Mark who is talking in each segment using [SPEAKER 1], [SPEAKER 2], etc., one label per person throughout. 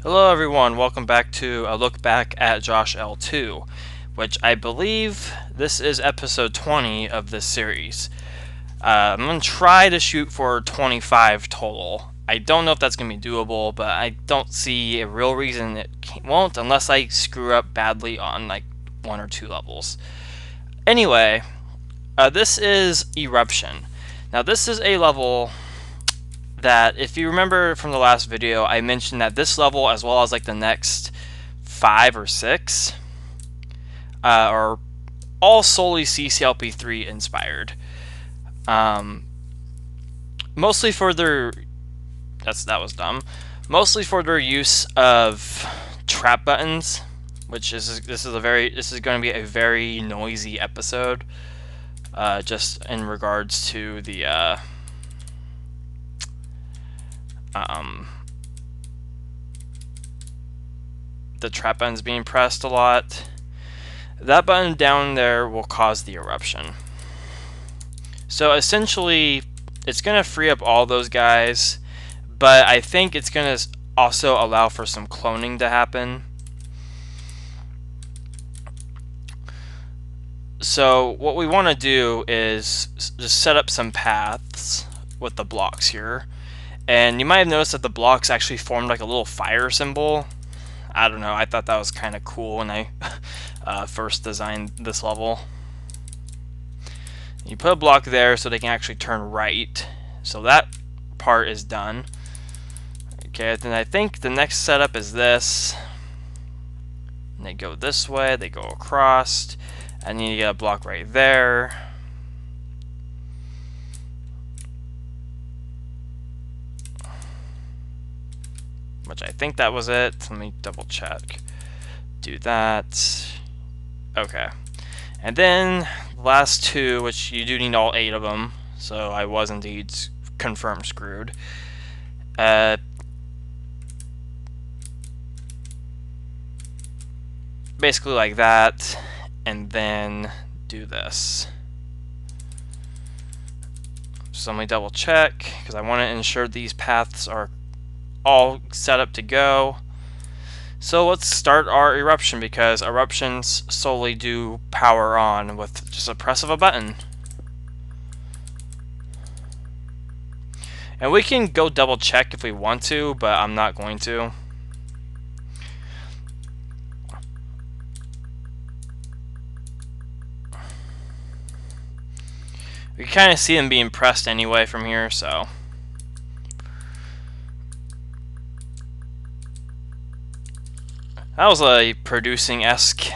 [SPEAKER 1] Hello everyone, welcome back to a look back at JoshL2, which I believe this is episode 20 of this series. I'm going to try to shoot for 25 total. I don't know if that's going to be doable, but I don't see a real reason it won't unless I screw up badly on like one or two levels. Anyway, this is Eruption. Now this is a level that, if you remember from the last video, I mentioned that this level, as well as like the next 5 or 6, are all solely CCLP3 inspired. Mostly for their that was dumb. Mostly for their use of trap buttons, which this is going to be a very noisy episode. Just in regards to the trap buttons being pressed a lot. That button down there will cause the eruption. So essentially, it's going to free up all those guys, but I think it's going to also allow for some cloning to happen. So what we want to do is just set up some paths with the blocks here. And you might have noticed that the blocks actually formed like a little fire symbol. I don't know, I thought that was kind of cool when I first designed this level. You put a block there so they can actually turn right. So that part is done. Okay, then I think the next setup is this. And they go this way, they go across. I need to get a block right there. Which I think that was it. Let me double check. Do that. Okay. And then the last two, which you do need all 8 of them, so I was indeed confirmed screwed. Basically like that, and then do this. So let me double check, because I want to ensure these paths are all set up to go. So let's start our eruption, because eruptions solely do power on with just a press of a button. And we can go double check if we want to, but I'm not going to. We can kind of see them being pressed anyway from here, so. That was a producing-esque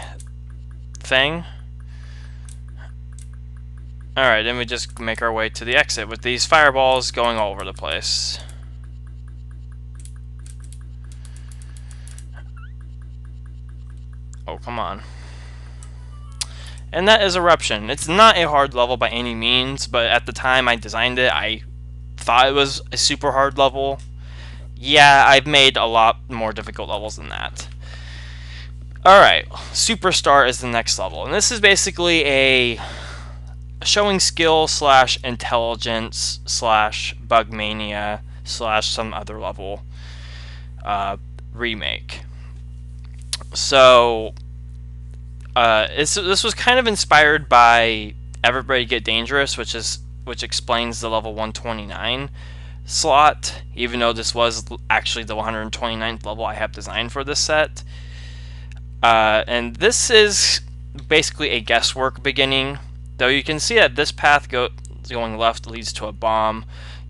[SPEAKER 1] thing. Alright, then we just make our way to the exit with these fireballs going all over the place. Oh, come on. And that is Eruption. It's not a hard level by any means, but at the time I designed it, I thought it was a super hard level. Yeah, I've made a lot more difficult levels than that. Alright, Superstar is the next level, and this is basically a showing skill slash intelligence slash bug mania slash some other level remake. So this was kind of inspired by Everybody Get Dangerous, which explains the level 129 slot, even though this was actually the 129th level I have designed for this set. And this is basically a guesswork beginning, though you can see that this path going left leads to a bomb,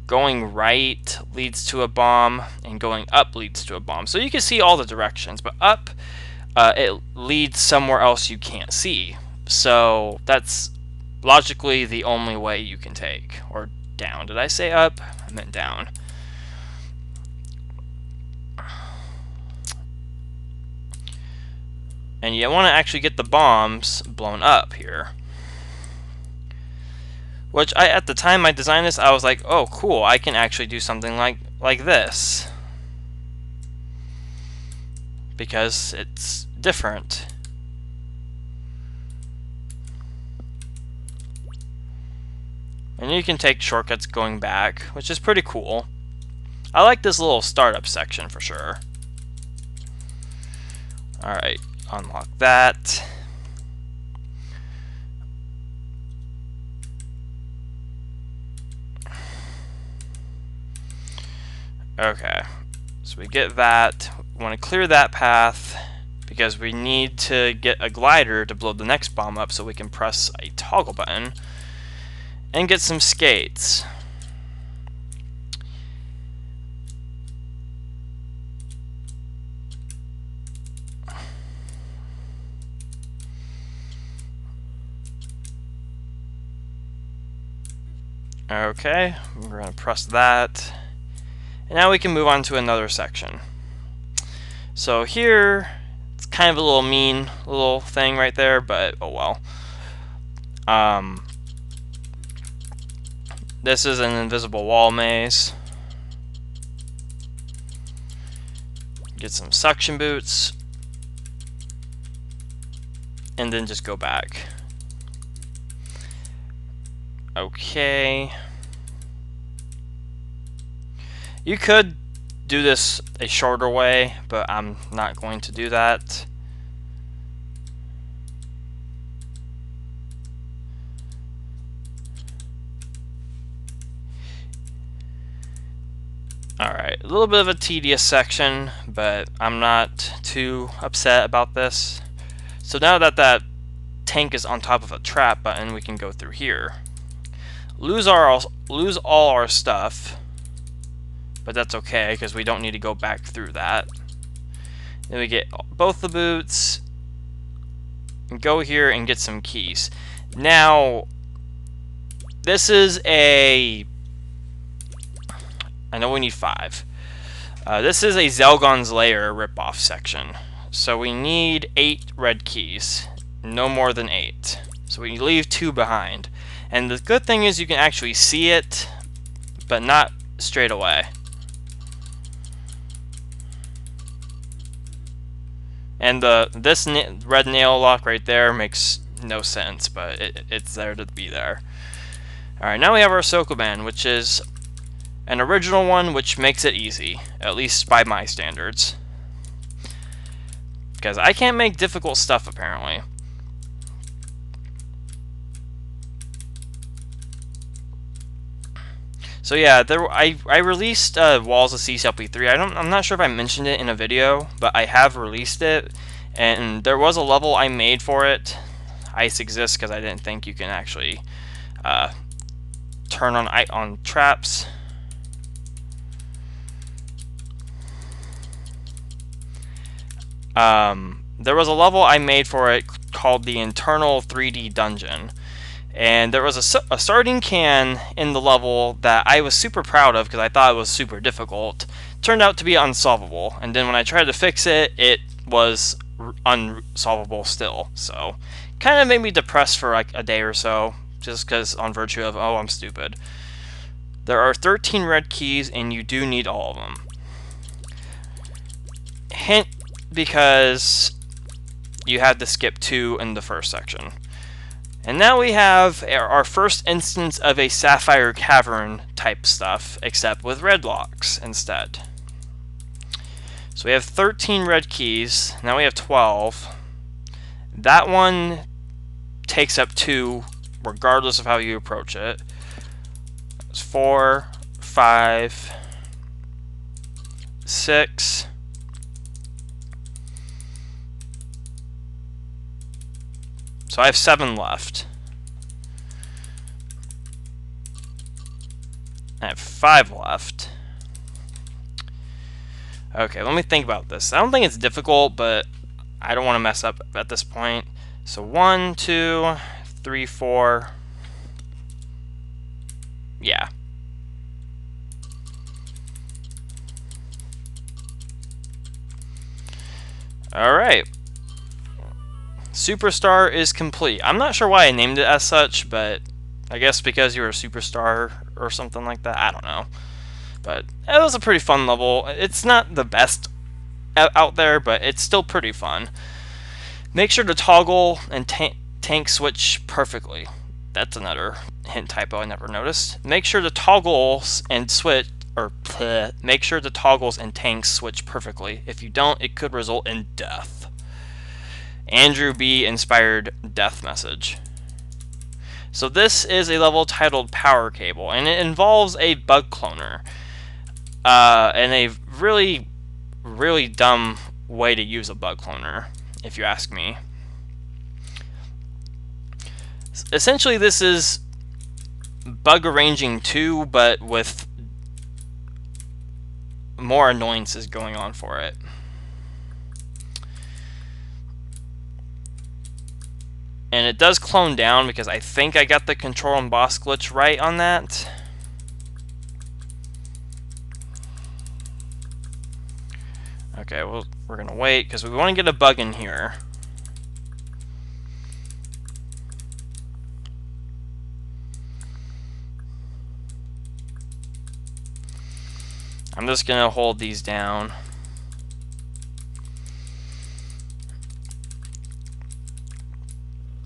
[SPEAKER 1] going right leads to a bomb, and going up leads to a bomb. So you can see all the directions, but up, it leads somewhere else you can't see. So that's logically the only way you can take. Or down. Did I say up? I meant down. And you want to actually get the bombs blown up here. Which, at the time I designed this, I was like, oh cool, I can actually do something like this. Because it's different. And you can take shortcuts going back, which is pretty cool. I like this little startup section for sure. Alright, unlock that. Okay, so we get that. We want to clear that path because we need to get a glider to blow the next bomb up so we can press a toggle button and get some skates. Okay, we're going to press that. And now we can move on to another section. So here, it's kind of a little mean little thing right there, but oh well. This is an invisible wall maze. Get some suction boots. And then just go back. Okay. You could do this a shorter way, but I'm not going to do that. Alright, a little bit of a tedious section, but I'm not too upset about this. So now that that tank is on top of a trap button, we can go through here. Lose all our stuff, but that's okay because we don't need to go back through that. Then we get both the boots, and go here and get some keys. Now, this is a... I know we need 5. This is a Zelgon's Lair ripoff section. So we need 8 red keys. No more than 8. So we leave 2 behind. And the good thing is you can actually see it, but not straight away. And this red nail lock right there makes no sense, but it's there to be there. Alright, now we have our Sokoban, which is an original one, which makes it easy, at least by my standards. Because I can't make difficult stuff, apparently. So yeah, I released Walls of CCLP3. I'm not sure if I mentioned it in a video, but I have released it, and there was a level I made for it. Ice exists because I didn't think you can actually turn on traps. There was a level I made for it called the Internal 3D Dungeon. And there was a sardine can in the level that I was super proud of because I thought it was super difficult. Turned out to be unsolvable. And then when I tried to fix it, it was unsolvable still. So, kind of made me depressed for like a day or so. Just because on virtue of, oh, I'm stupid. There are 13 red keys and you do need all of them. Hint, because you had to skip 2 in the first section. And now we have our first instance of a Sapphire Cavern type stuff, except with red locks instead. So we have 13 red keys, now we have 12. That one takes up 2, regardless of how you approach it. It's 4, 5, 6, so I have 7 left. I have 5 left. Okay, let me think about this. I don't think it's difficult, but I don't want to mess up at this point. So 1, 2, 3, 4. Yeah. Alright. Superstar is complete. I'm not sure why I named it as such, but I guess because you're a superstar or something like that. I don't know. But it was a pretty fun level. It's not the best out there, but it's still pretty fun. Make sure to toggle and tank switch perfectly. That's another hint typo I never noticed. Make sure the toggles and switch, or make sure the toggles and tanks switch perfectly. If you don't, it could result in death. Andrew B. inspired death message. So this is a level titled Power Cable, and it involves a bug cloner. And a really, really dumb way to use a bug cloner, if you ask me. Essentially, this is bug arranging 2, but with more annoyances going on for it. And it does clone down because I think I got the control and boss glitch right on that. Okay, well, we're gonna wait because we want to get a bug in here. I'm just gonna hold these down.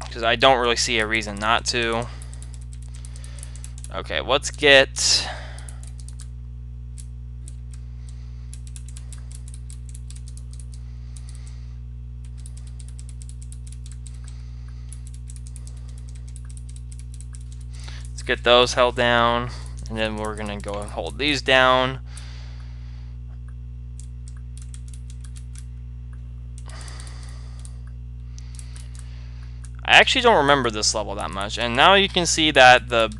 [SPEAKER 1] Because I don't really see a reason not to. Okay, let's get... Let's get those held down. And then we're gonna go and hold these down. I actually don't remember this level that much, and now you can see that the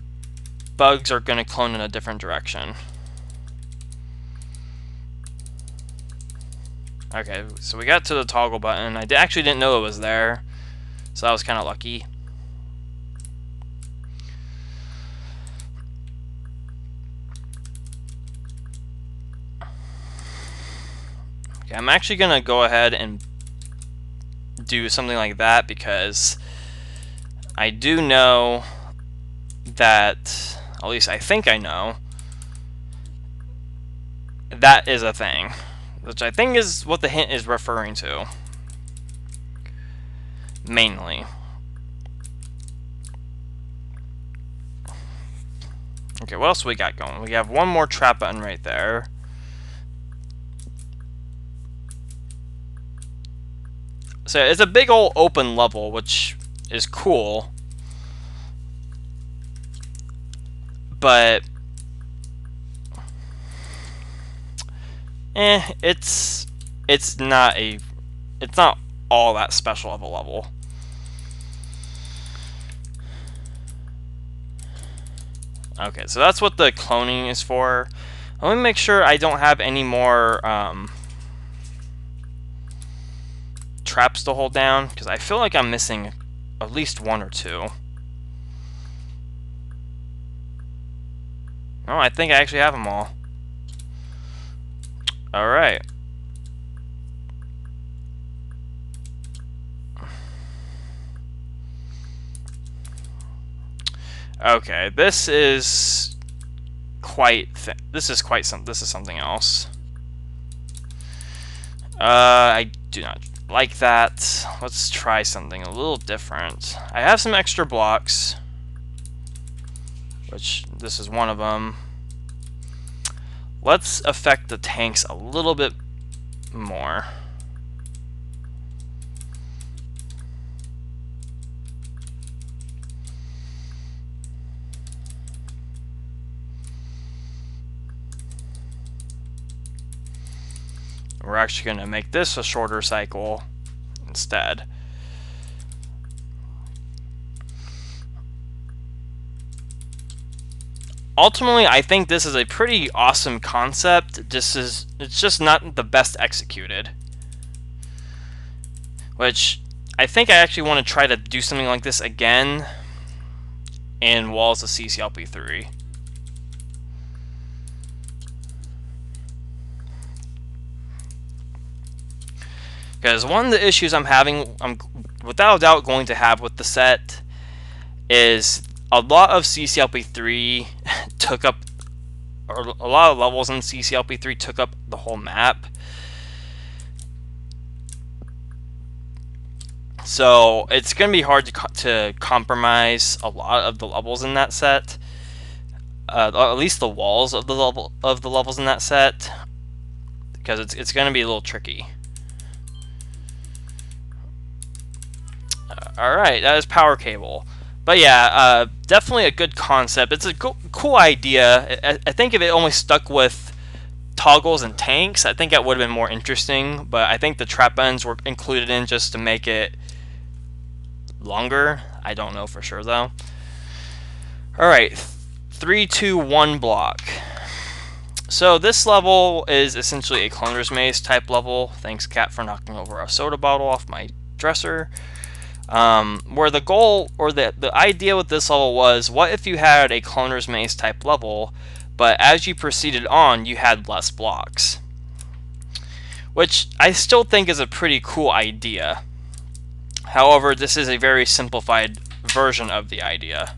[SPEAKER 1] bugs are going to clone in a different direction. Okay, so we got to the toggle button. I actually didn't know it was there, so that was kind of lucky. Okay, I'm actually going to go ahead and do something like that because I do know that, at least I think I know, that is a thing, which I think is what the hint is referring to, mainly. Okay, what else we got going? We have one more trap button right there. So it's a big old open level, which is cool, but it's not all that special of a level. Okay, so that's what the cloning is for. Let me make sure I don't have any more traps to hold down, because I feel like I'm missing at least one or two. Oh, I think I actually have them all. Alright. Okay, this is something else. I do not like that. Let's try something a little different. I have some extra blocks, which this is one of them. Let's affect the tanks a little bit more. We're actually going to make this a shorter cycle instead. Ultimately, I think this is a pretty awesome concept. It's just not the best executed. Which, I think I actually want to try to do something like this again in Walls of CCLP3. Because one of the issues I'm without a doubt going to have with the set is a lot of CCLP3 took up, or a lot of levels in CCLP3 took up the whole map. So it's going to be hard to compromise a lot of the levels in that set. At least the walls of the levels in that set, because it's going to be a little tricky. Alright, that is power cable. But yeah, definitely a good concept. It's a cool idea. I think if it only stuck with toggles and tanks, I think that would have been more interesting. But I think the trap buttons were included in just to make it longer. I don't know for sure though. Alright, 3, 2, 1 block. So this level is essentially a cloner's maze type level. Thanks, Cat, for knocking over a soda bottle off my dresser. Where the goal, or the idea with this level was, what if you had a cloner's maze type level, but as you proceeded on, you had less blocks? Which I still think is a pretty cool idea. However, this is a very simplified version of the idea.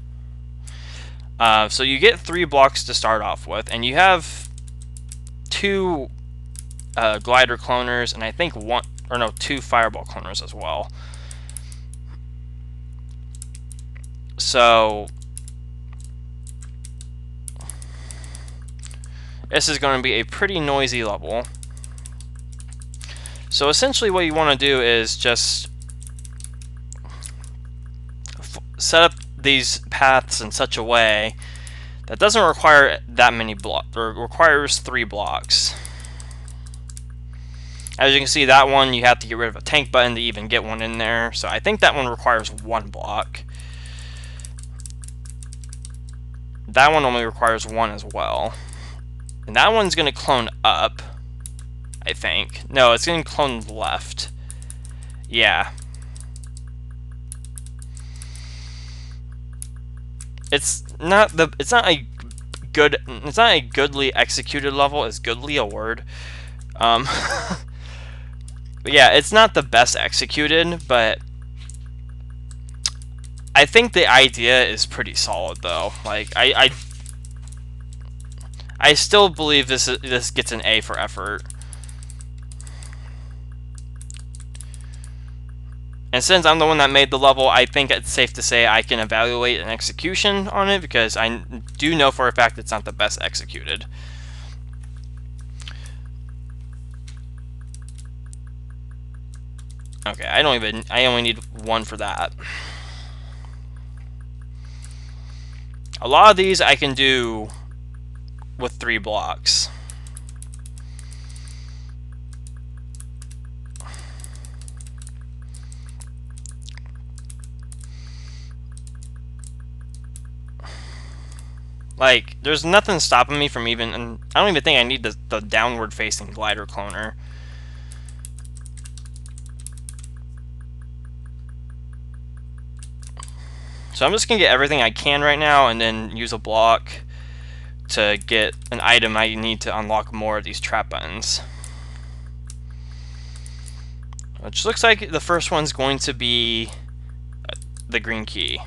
[SPEAKER 1] So you get 3 blocks to start off with, and you have 2 glider cloners, and I think 2 fireball cloners as well. So this is going to be a pretty noisy level. So essentially what you want to do is just set up these paths in such a way that doesn't require that many blocks, or requires 3 blocks. As you can see, that one you have to get rid of a tank button to even get one in there, so I think that one requires 1 block. That one only requires 1 as well. And that one's going to clone up, I think. No, it's going to clone left. Yeah. It's not a goodly executed level. Is goodly a word? But yeah, it's not the best executed, but I think the idea is pretty solid though. Like I still believe this gets an A for effort. And since I'm the one that made the level, I think it's safe to say I can evaluate an execution on it, because I do know for a fact it's not the best executed. Okay, I only need 1 for that. A lot of these I can do with 3 blocks. Like, there's nothing stopping me from even, and I don't even think I need the downward facing glider cloner. So I'm just going to get everything I can right now, and then use a block to get an item I need to unlock more of these trap buttons. Which looks like the first one's going to be the green key.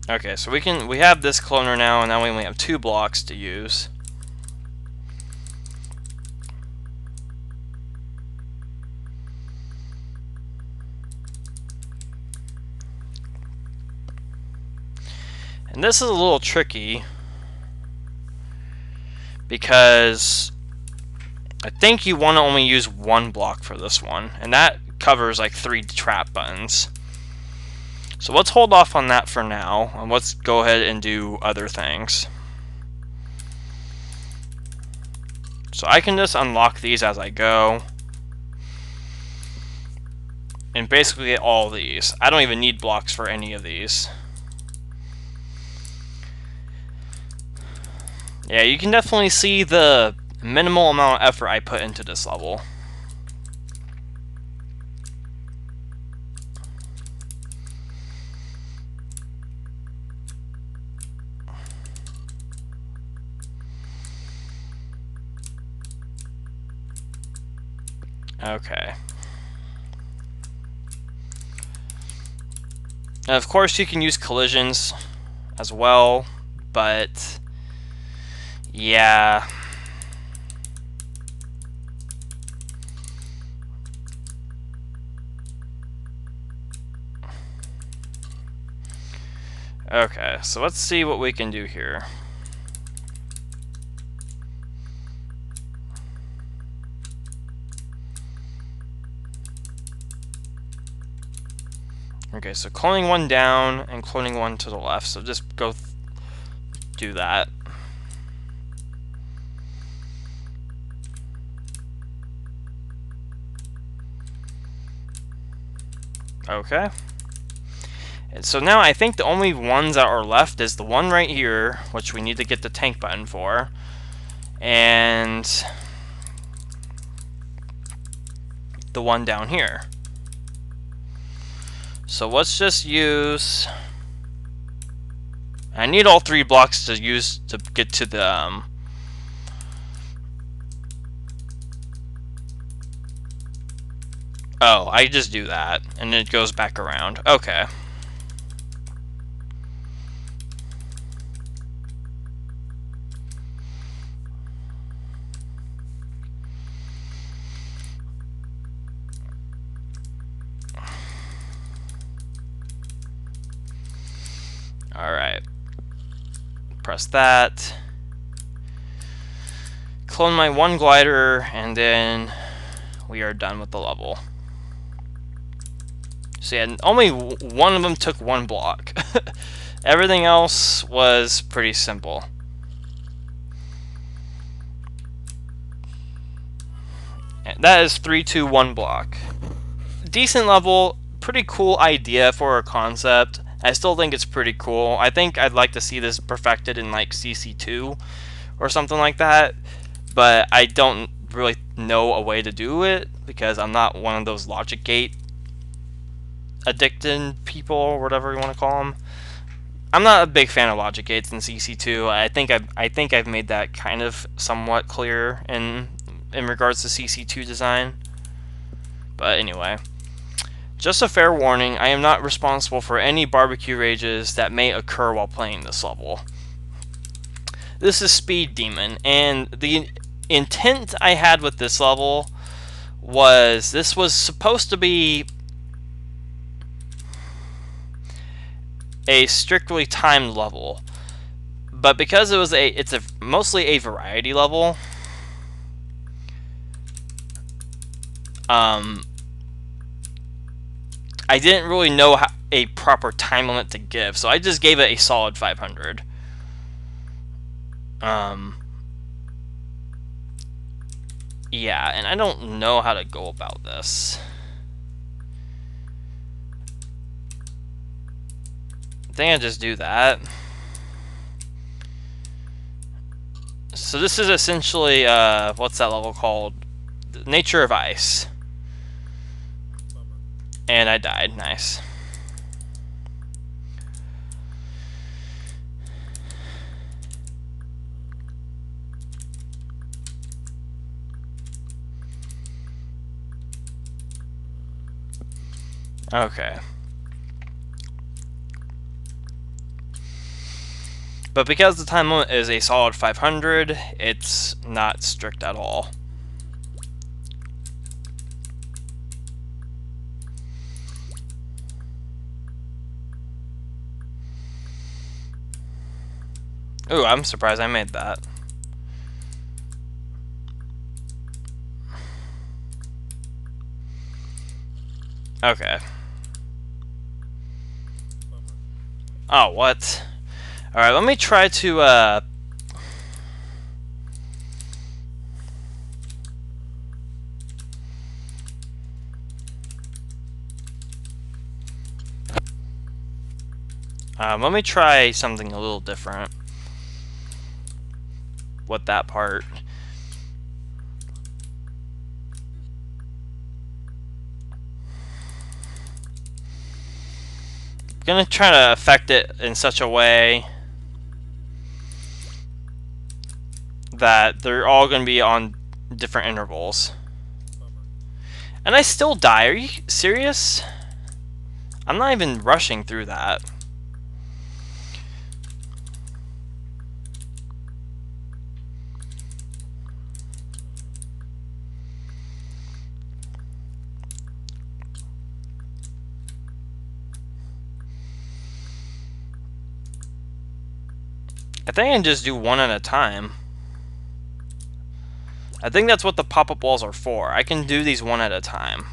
[SPEAKER 1] Okay, so we have this cloner now, and now we only have 2 blocks to use. And this is a little tricky, because I think you want to only use 1 block for this one, and that covers like 3 trap buttons. So let's hold off on that for now, and let's go ahead and do other things. So I can just unlock these as I go, and basically get all these. I don't even need blocks for any of these. Yeah, you can definitely see the minimal amount of effort I put into this level. Okay. And of course you can use collisions as well, but yeah. Okay, so let's see what we can do here. Okay, so cloning one down and cloning one to the left. So just go do that. Okay. And so now I think the only ones that are left is the one right here, which we need to get the tank button for, and the one down here. So let's just use... I need all 3 blocks to use to get to the... Oh, I just do that, and it goes back around. Okay. Alright. Press that. Clone my one glider, and then we are done with the level. So yeah, only one of them took 1 block. Everything else was pretty simple. And that is 3, 2, 1 block. Decent level, pretty cool idea for a concept. I still think it's pretty cool. I think I'd like to see this perfected in like CC2 or something like that, but I don't really know a way to do it because I'm not one of those logic gate addicted people or whatever you want to call them. I'm not a big fan of logic gates in CC2. I think I've made that kind of somewhat clear in regards to CC2 design. But anyway, just a fair warning, I am not responsible for any barbecue rages that may occur while playing this level. This is Speed Demon, and the intent I had with this level was this was supposed to be a strictly timed level, but because it's mostly a variety level, I didn't really know a proper time limit to give, so I just gave it a solid 500. Yeah, and I don't know how to go about this. I think I just do that. So this is essentially, what's that level called? Nature of Ice. And I died. Nice. Okay. But because the time limit is a solid 500, it's not strict at all. Ooh, I'm surprised I made that. Okay. Oh, what? Alright, let me try to, let me try something a little different with that part. I'm gonna try to affect it in such a way that they're all gonna be on different intervals. And I still die. Are you serious? I'm not even rushing through that. I think I can just do one at a time. I think that's what the pop-up walls are for. I can do these one at a time.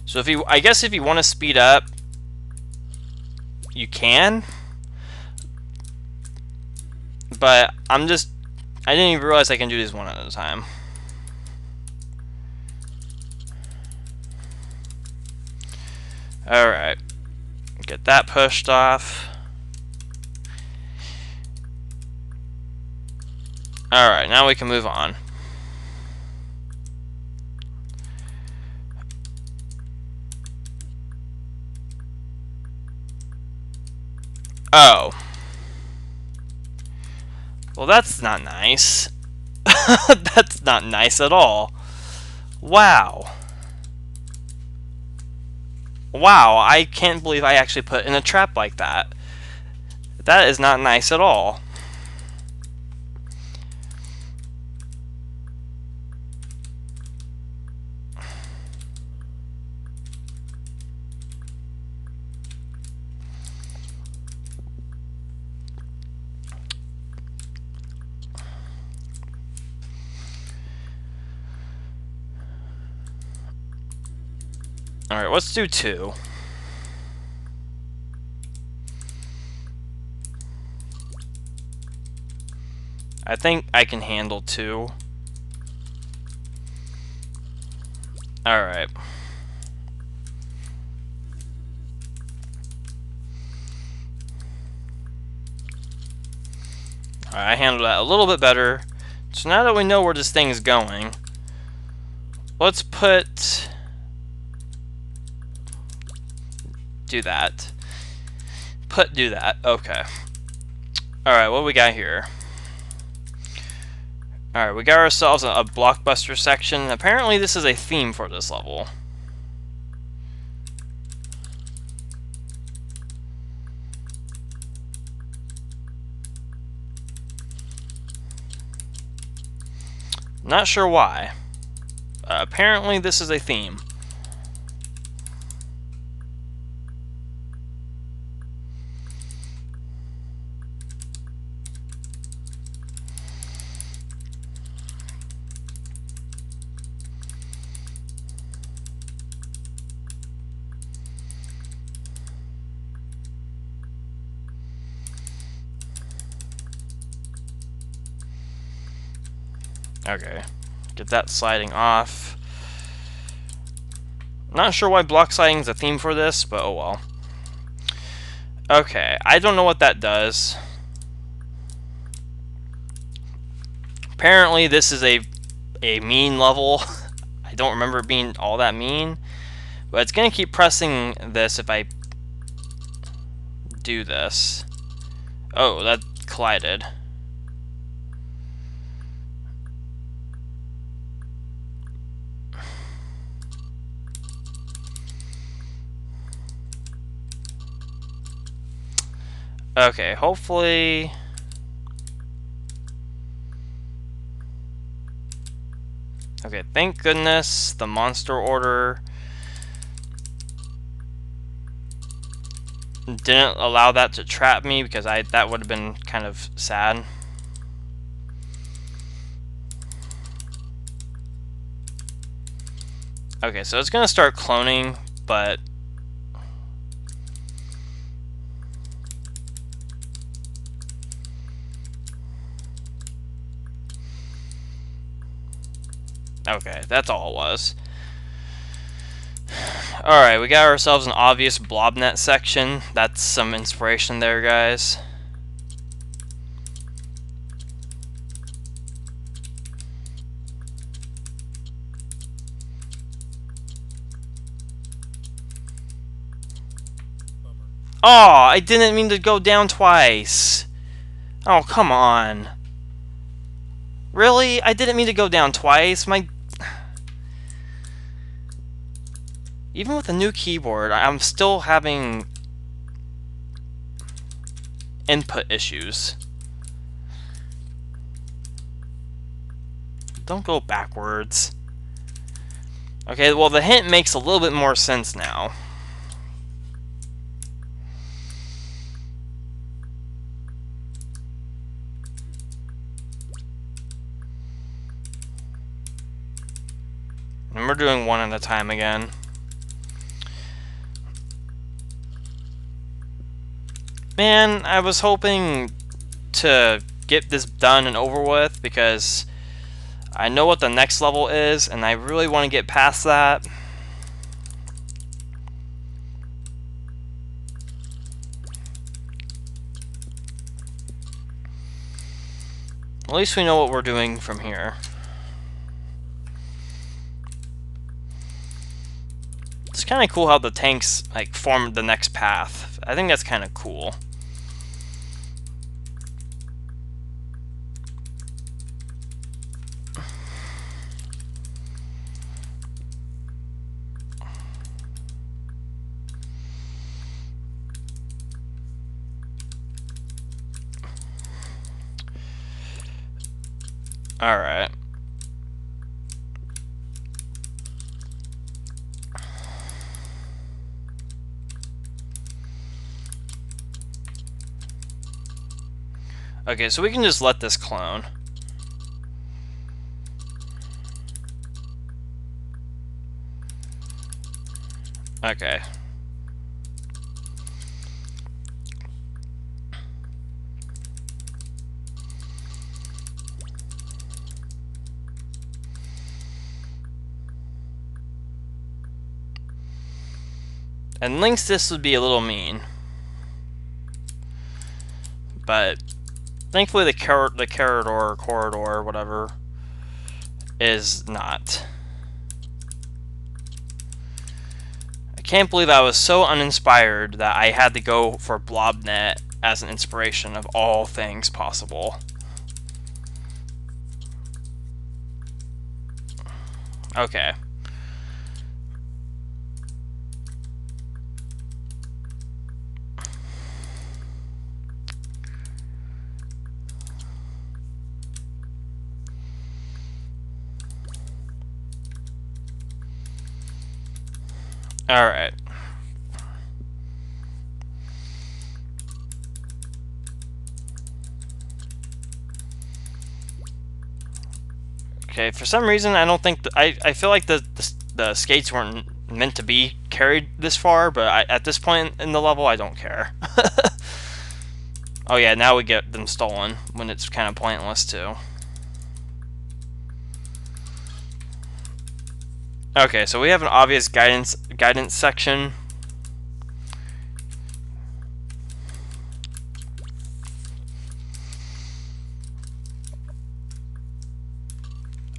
[SPEAKER 1] So if you, I guess if you want to speed up, you can. But I didn't even realize I can do these one at a time. Alright. Get that pushed off. Alright, now we can move on. Oh. Well, that's not nice. That's not nice at all. Wow. Wow, I can't believe I actually put in a trap like that. That is not nice at all. Alright, let's do 2. I think I can handle 2. Alright. Alright, I handled that a little bit better. So now that we know where this thing is going, let's do that. Do that. Okay. Alright, what do we got here? Alright, we got ourselves a blockbuster section. Apparently this is a theme for this level. Not sure why. Apparently this is a theme. Okay, get that sliding off. Not sure why block sliding is a theme for this, but oh well. Okay, I don't know what that does. Apparently this is a mean level. I don't remember it being all that mean. But it's going to keep pressing this if I do this. Oh, that collided. Okay, hopefully... Okay, thank goodness the monster order didn't allow that to trap me, because that would have been kind of sad. Okay, so it's going to start cloning, but... Okay, that's all it was. Alright, we got ourselves an obvious blobnet section. That's some inspiration there, guys. Oh, I didn't mean to go down twice. Oh, come on. Really? I didn't mean to go down twice. Even with a new keyboard, I'm still having input issues. Don't go backwards. Okay, well the hint makes a little bit more sense now. doing one at a time again. Man, I was hoping to get this done and over with because I know what the next level is and I really want to get past that. At least we know what we're doing from here. It's kind of cool how the tanks like form the next path. I think that's kind of cool. All right. Okay, so we can just let this clone. Okay. And links this would be a little mean. But thankfully the corridor, whatever, is not. I can't believe I was so uninspired that I had to go for BlobNet as an inspiration of all things possible. Okay. All right. Okay, for some reason I don't think I feel like the skates weren't meant to be carried this far, but at this point in the level I don't care. Oh yeah, now we get them stolen when it's kind of pointless too. Okay, so we have an obvious guidance section.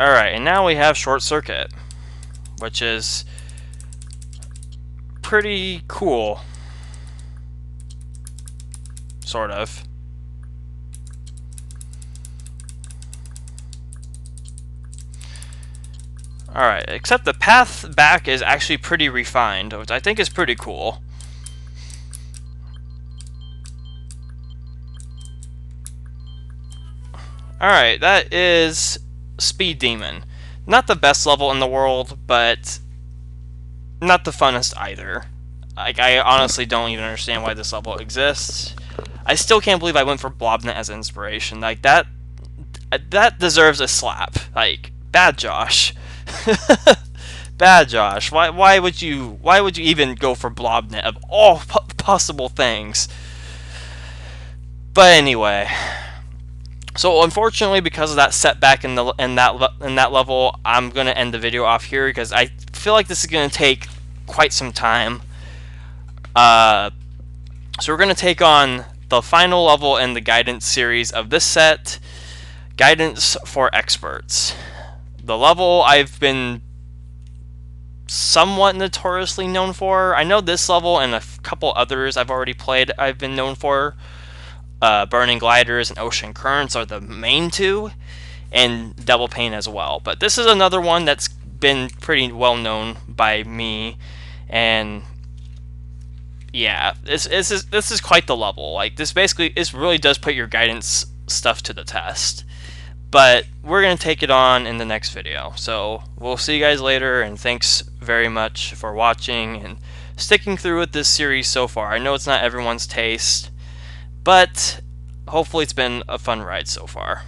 [SPEAKER 1] Alright, and now we have short circuit, which is pretty cool. Sort of. Alright, except the path back is actually pretty refined, which I think is pretty cool. Alright, that is Speed Demon. Not the best level in the world, but not the funnest either. Like, I honestly don't even understand why this level exists. I still can't believe I went for BlobNet as inspiration. Like, that deserves a slap. Like, bad Josh. Bad Josh. Why would you even go for BlobNet of all possible things? But anyway, so unfortunately, because of that setback in that level, I'm gonna end the video off here because I feel like this is gonna take quite some time. So we're gonna take on the final level in the guidance series of this set, Guidance for Experts. The level I've been somewhat notoriously known for. I know this level and a couple others I've already played I've been known for. Burning Gliders and Ocean Currents are the main two, and Double Pain as well. But this is another one that's been pretty well known by me, and yeah, this is quite the level. Like, this really does put your guidance stuff to the test. But we're going to take it on in the next video. So we'll see you guys later, and thanks very much for watching and sticking through with this series so far. I know it's not everyone's taste, but hopefully it's been a fun ride so far.